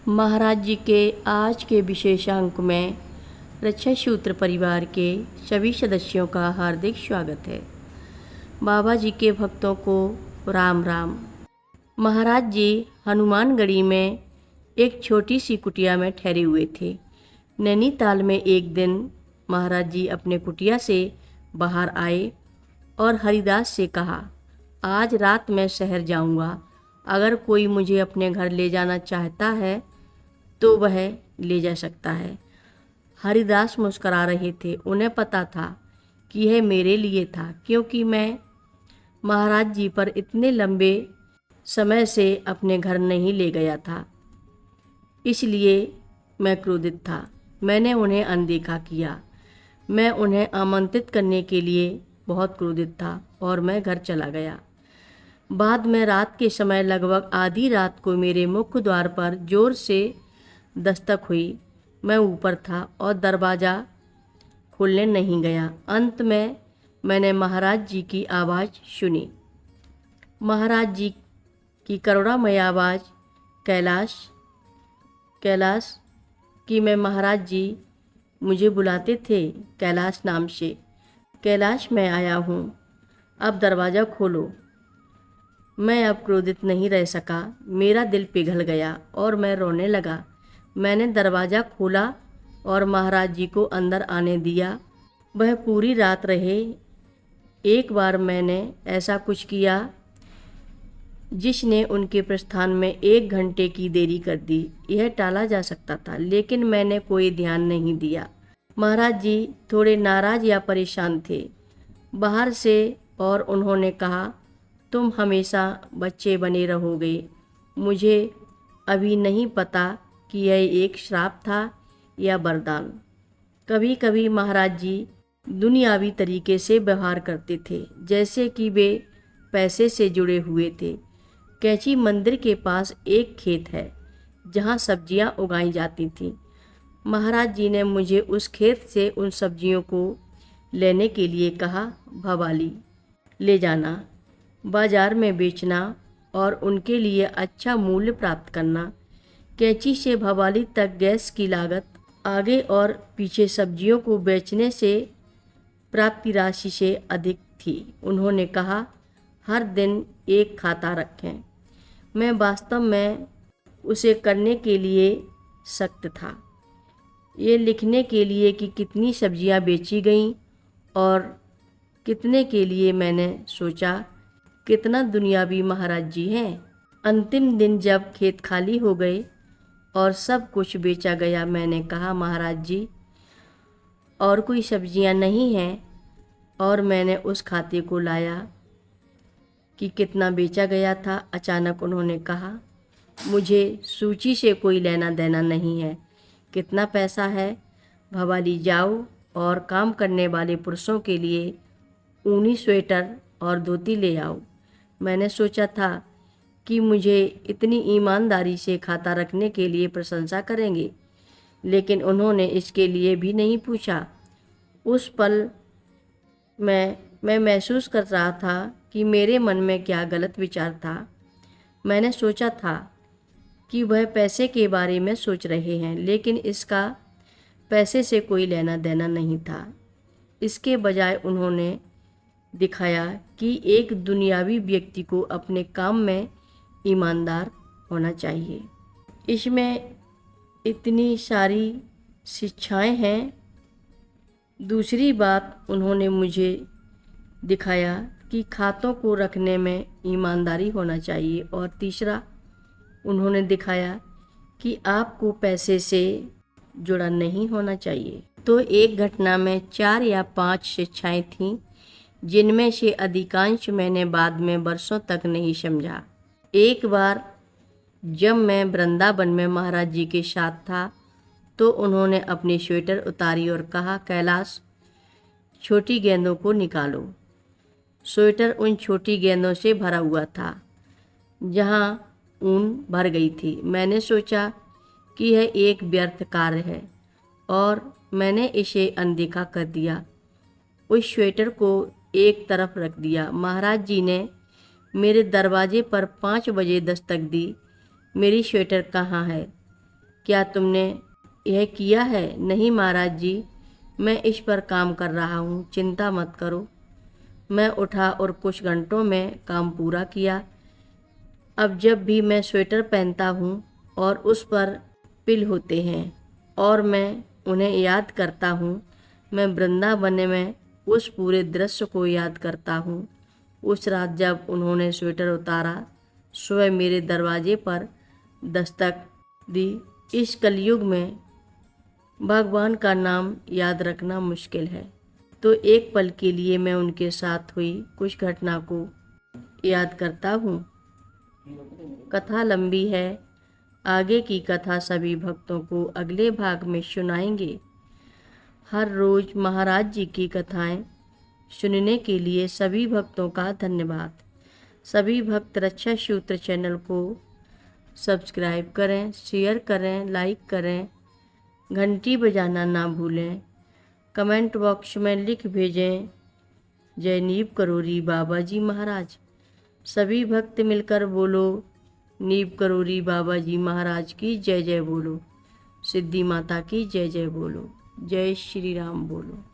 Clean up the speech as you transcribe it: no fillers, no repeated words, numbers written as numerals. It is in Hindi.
महाराज जी के आज के विशेषांक में रक्षा सूत्र परिवार के सभी सदस्यों का हार्दिक स्वागत है। बाबा जी के भक्तों को राम राम। महाराज जी हनुमानगढ़ी में एक छोटी सी कुटिया में ठहरे हुए थे। नैनीताल में एक दिन महाराज जी अपने कुटिया से बाहर आए और हरिदास से कहा, आज रात मैं शहर जाऊंगा, अगर कोई मुझे अपने घर ले जाना चाहता है तो वह ले जा सकता है। हरिदास मुस्करा रहे थे। उन्हें पता था कि यह मेरे लिए था, क्योंकि मैं महाराज जी पर इतने लंबे समय से अपने घर नहीं ले गया था, इसलिए मैं क्रोधित था। मैंने उन्हें अनदेखा किया। मैं उन्हें आमंत्रित करने के लिए बहुत क्रोधित था और मैं घर चला गया। बाद में रात के समय लगभग आधी रात को मेरे मुख्य द्वार पर जोर से दस्तक हुई। मैं ऊपर था और दरवाज़ा खोलने नहीं गया। अंत में मैंने महाराज जी की आवाज़ सुनी। महाराज जी की करुणामय आवाज़, कैलाश कैलाश कि मैं महाराज जी मुझे बुलाते थे कैलाश नाम से। कैलाश मैं आया हूँ, अब दरवाज़ा खोलो। मैं अब क्रोधित नहीं रह सका। मेरा दिल पिघल गया और मैं रोने लगा। मैंने दरवाज़ा खोला और महाराज जी को अंदर आने दिया। वह पूरी रात रहे। एक बार मैंने ऐसा कुछ किया जिसने उनके प्रस्थान में 1 घंटे की देरी कर दी। यह टाला जा सकता था, लेकिन मैंने कोई ध्यान नहीं दिया। महाराज जी थोड़े नाराज़ या परेशान थे बाहर से, और उन्होंने कहा, तुम हमेशा बच्चे बने रहोगे। मुझे अभी नहीं पता कि यह एक श्राप था या वरदान। कभी कभी महाराज जी दुनियावी तरीके से व्यवहार करते थे, जैसे कि वे पैसे से जुड़े हुए थे। कैची मंदिर के पास एक खेत है जहाँ सब्जियाँ उगाई जाती थीं। महाराज जी ने मुझे उस खेत से उन सब्जियों को लेने के लिए कहा। भवाली ले जाना, बाजार में बेचना और उनके लिए अच्छा मूल्य प्राप्त करना। कैंची से भवाली तक गैस की लागत आगे और पीछे सब्जियों को बेचने से प्राप्ति राशि से अधिक थी। उन्होंने कहा, हर दिन एक खाता रखें। मैं वास्तव में उसे करने के लिए सख्त था। ये लिखने के लिए कि कितनी सब्जियां बेची गईं और कितने के लिए, मैंने सोचा कितना दुनियावी महाराज जी हैं। अंतिम दिन जब खेत खाली हो गए और सब कुछ बेचा गया, मैंने कहा, महाराज जी और कोई सब्जियां नहीं हैं, और मैंने उस खाते को लाया कि कितना बेचा गया था। अचानक उन्होंने कहा, मुझे सूची से कोई लेना देना नहीं है। कितना पैसा है? भवाली जाओ और काम करने वाले पुरुषों के लिए ऊनी स्वेटर और धोती ले आओ। मैंने सोचा था कि मुझे इतनी ईमानदारी से खाता रखने के लिए प्रशंसा करेंगे, लेकिन उन्होंने इसके लिए भी नहीं पूछा। उस पल मैं महसूस कर रहा था कि मेरे मन में क्या गलत विचार था। मैंने सोचा था कि वह पैसे के बारे में सोच रहे हैं, लेकिन इसका पैसे से कोई लेना देना नहीं था। इसके बजाय उन्होंने दिखाया कि एक दुनियावी व्यक्ति को अपने काम में ईमानदार होना चाहिए। इसमें इतनी सारी शिक्षाएं हैं। दूसरी बात, उन्होंने मुझे दिखाया कि खातों को रखने में ईमानदारी होना चाहिए। और तीसरा, उन्होंने दिखाया कि आपको पैसे से जुड़ा नहीं होना चाहिए। तो एक घटना में 4 या 5 शिक्षाएं थीं, जिनमें से अधिकांश मैंने बाद में वर्षों तक नहीं समझा। एक बार जब मैं वृंदावन में महाराज जी के साथ था, तो उन्होंने अपनी स्वेटर उतारी और कहा, कैलाश, छोटी गेंदों को निकालो। स्वेटर उन छोटी गेंदों से भरा हुआ था जहाँ ऊन भर गई थी। मैंने सोचा कि यह एक व्यर्थ कार्य है और मैंने इसे अनदेखा कर दिया। उस स्वेटर को एक तरफ रख दिया। महाराज जी ने मेरे दरवाजे पर 5 बजे दस्तक दी। मेरी स्वेटर कहाँ है? क्या तुमने यह किया है? नहीं महाराज जी, मैं इस पर काम कर रहा हूँ, चिंता मत करो। मैं उठा और कुछ घंटों में काम पूरा किया। अब जब भी मैं स्वेटर पहनता हूँ और उस पर पिल होते हैं और मैं उन्हें याद करता हूँ, मैं वृंदावन में उस पूरे दृश्य को याद करता हूँ। उस रात जब उन्होंने स्वेटर उतारा, सुबह मेरे दरवाजे पर दस्तक दी। इस कलयुग में भगवान का नाम याद रखना मुश्किल है, तो एक पल के लिए मैं उनके साथ हुई कुछ घटना को याद करता हूँ। कथा लंबी है, आगे की कथा सभी भक्तों को अगले भाग में सुनाएंगे। हर रोज महाराज जी की कथाएं सुनने के लिए सभी भक्तों का धन्यवाद। सभी भक्त रक्षा सूत्र चैनल को सब्सक्राइब करें, शेयर करें, लाइक करें, घंटी बजाना ना भूलें। कमेंट बॉक्स में लिख भेजें, जय नीव करोरी बाबा जी महाराज। सभी भक्त मिलकर बोलो, नीव करोरी बाबा जी महाराज की जय जय बोलो, सिद्धि माता की जय जय बोलो, जय श्री राम बोलो।